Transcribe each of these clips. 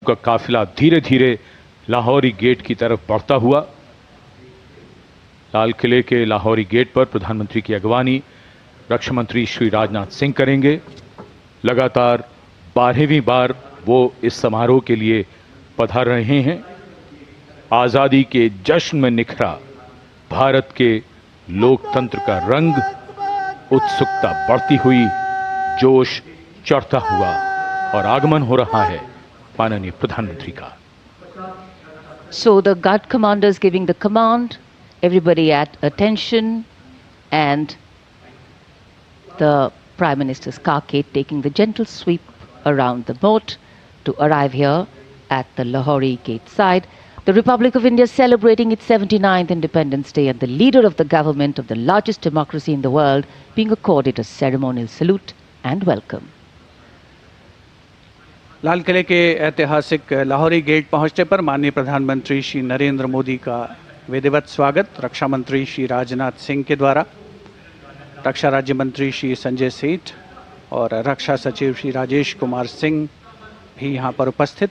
का काफिला धीरे धीरे लाहौरी गेट की तरफ बढ़ता हुआ। लाल किले के लाहौरी गेट पर प्रधानमंत्री की अगवानी रक्षा मंत्री श्री राजनाथ सिंह करेंगे। लगातार 12वीं बार वो इस समारोह के लिए पधार रहे हैं। आजादी के जश्न में निखरा भारत के लोकतंत्र का रंग, उत्सुकता बढ़ती हुई, जोश चढ़ता हुआ और आगमन हो रहा है माननीय प्रधानमंत्री का। So the guard commanders giving the command, everybody at attention, and the Prime Minister's carcade taking the gentle sweep around the moat to arrive here at the Lahori gate side. The Republic of India celebrating its 79th Independence Day, and the leader of the government of the largest democracy in the world being accorded a ceremonial salute and welcome. लाल किले के ऐतिहासिक Lahori gate पहुंचने पर माननीय प्रधानमंत्री श्री नरेंद्र मोदी का विधिवत स्वागत रक्षा मंत्री श्री राजनाथ सिंह के द्वारा, रक्षा राज्य मंत्री श्री संजय सेठ और रक्षा सचिव श्री राजेश कुमार सिंह भी यहां पर उपस्थित।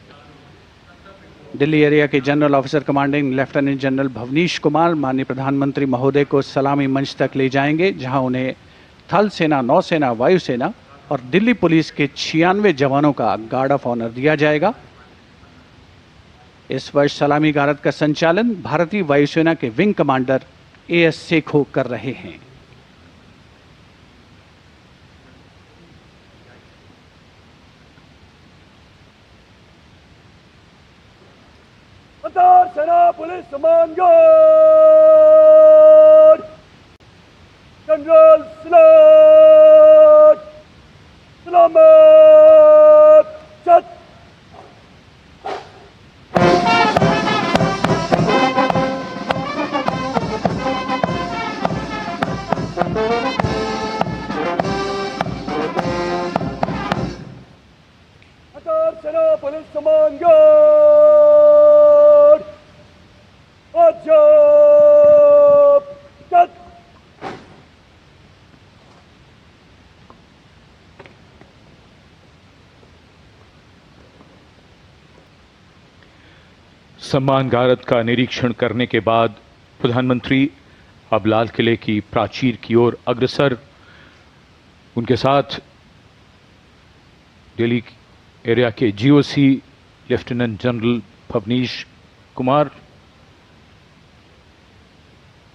दिल्ली एरिया के general officer commanding lieutenant general Bhavnish Kumar माननीय प्रधानमंत्री महोदय को सलामी मंच तक ले जाएंगे, जहां उन्हें थल सेना, नौसेना, वायुसेना और दिल्ली पुलिस के 96 जवानों का गार्ड ऑफ ऑनर दिया जाएगा। इस वर्ष सलामी गारद का संचालन भारतीय वायुसेना के विंग कमांडर एएस सेखो कर रहे हैं। सेना पुलिस सम्मान गार्ड जनरल सलामत चट। सेना पुलिस सम्मान गार्ड अजब चट। सम्मान गारद का निरीक्षण करने के बाद प्रधानमंत्री अब लाल किले की प्राचीर की ओर अग्रसर। उनके साथ दिल्ली एरिया के GOC lieutenant general Bhavnish Kumar.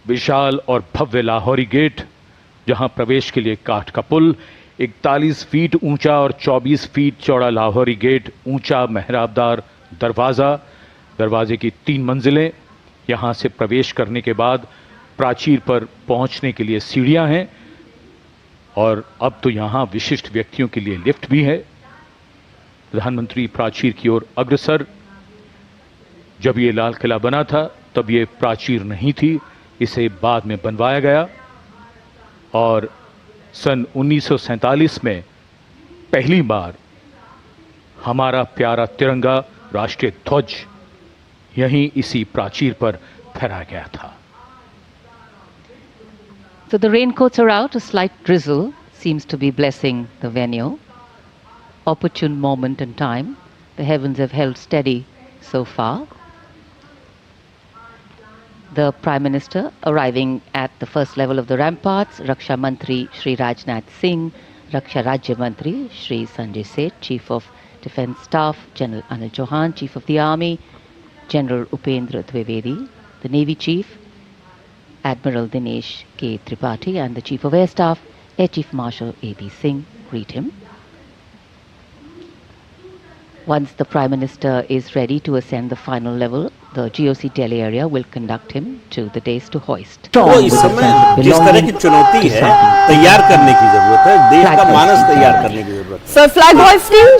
विशाल और भव्य लाहौरी गेट, जहां प्रवेश के लिए काठ का पुल, 41 फीट ऊंचा और 24 फीट चौड़ा लाहौरी गेट, ऊंचा मेहराबदार दरवाज़ा, दरवाजे की 3 मंजिलें। यहां से प्रवेश करने के बाद प्राचीर पर पहुंचने के लिए सीढ़ियां हैं और अब तो यहां विशिष्ट व्यक्तियों के लिए लिफ्ट भी है। प्रधानमंत्री प्राचीर की ओर अग्रसर। जब ये लाल किला बना था तब ये प्राचीर नहीं थी, इसे बाद में बनवाया गया और सन 1947 में पहली बार हमारा प्यारा तिरंगा राष्ट्रीय ध्वज यहीं इसी प्राचीर पर फहराया गया था। So the raincoats are out, a slight drizzle seems to be blessing the venue. Opportune moment in time. The heavens have held steady so far. The Prime Minister arriving at the first level of the ramparts, Raksha Mantri Shri Rajnath Singh, Raksha Rajya Mantri Shri Sanjay Seth, Chief of Defence Staff General Anil Chauhan, Chief of the Army General Upendra Dwivedi, the Navy Chief Admiral Dinesh K. Tripathi, and the Chief of Air Staff Air Chief Marshal A.B. Singh greet him. Once the Prime Minister is ready to ascend the final level, the GOC Delhi area will conduct him to the dais to hoist. तो इस समय जिस तरह की चुनौती है, तैयार करने की जरूरत है, देश का मानस तैयार करने की जरूरत है। सर फ्लैग होइस्टिंग,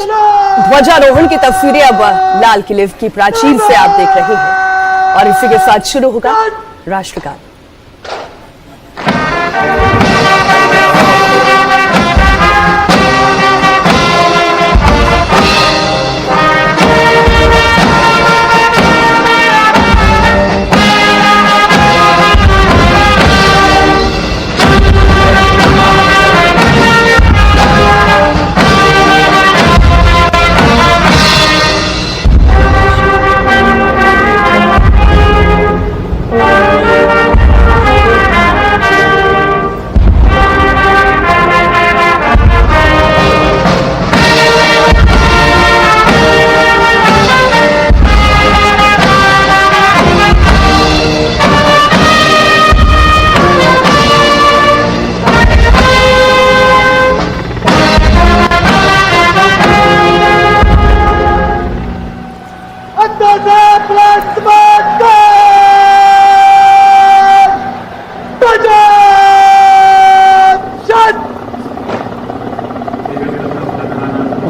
ध्वजारोहण की तस्वीरें अब लाल किले की प्राचीर से आप देख रहे हैं और इसी के साथ शुरू होगा राष्ट्रगान।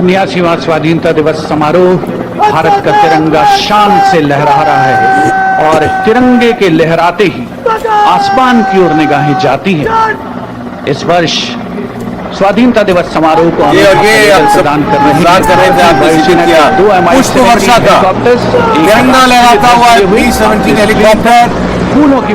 79वां स्वाधीनता दिवस समारोह, भारत का तिरंगा शान से लहरा रहा है और तिरंगे के लहराते ही आसमान की ओर निगाहें जाती हैं। इस वर्ष स्वाधीनता दिवस समारोह को प्रदान कर रहे थे पुष्प वर्षा का तिरंगा लहराता हुआ B-17 हेलीकॉप्टर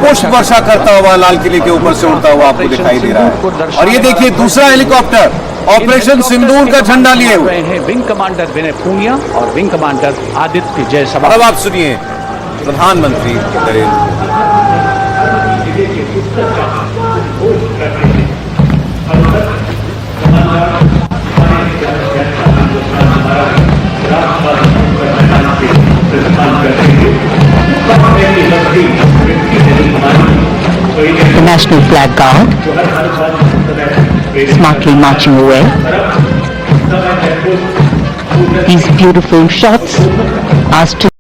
पुष्प वर्षा करता हुआ लाल किले के ऊपर से उड़ता हुआ आपको दिखाई दे रहा है। और ये देखिए दूसरा हेलीकॉप्टर ऑपरेशन सिंदूर का झंडा लिए हुए हैं विंग कमांडर विनय पूनिया और विंग कमांडर आदित्य जयसवाल। अब आप सुनिए प्रधानमंत्री Narendra The National Flag Guard smartly marching away. These beautiful shots are still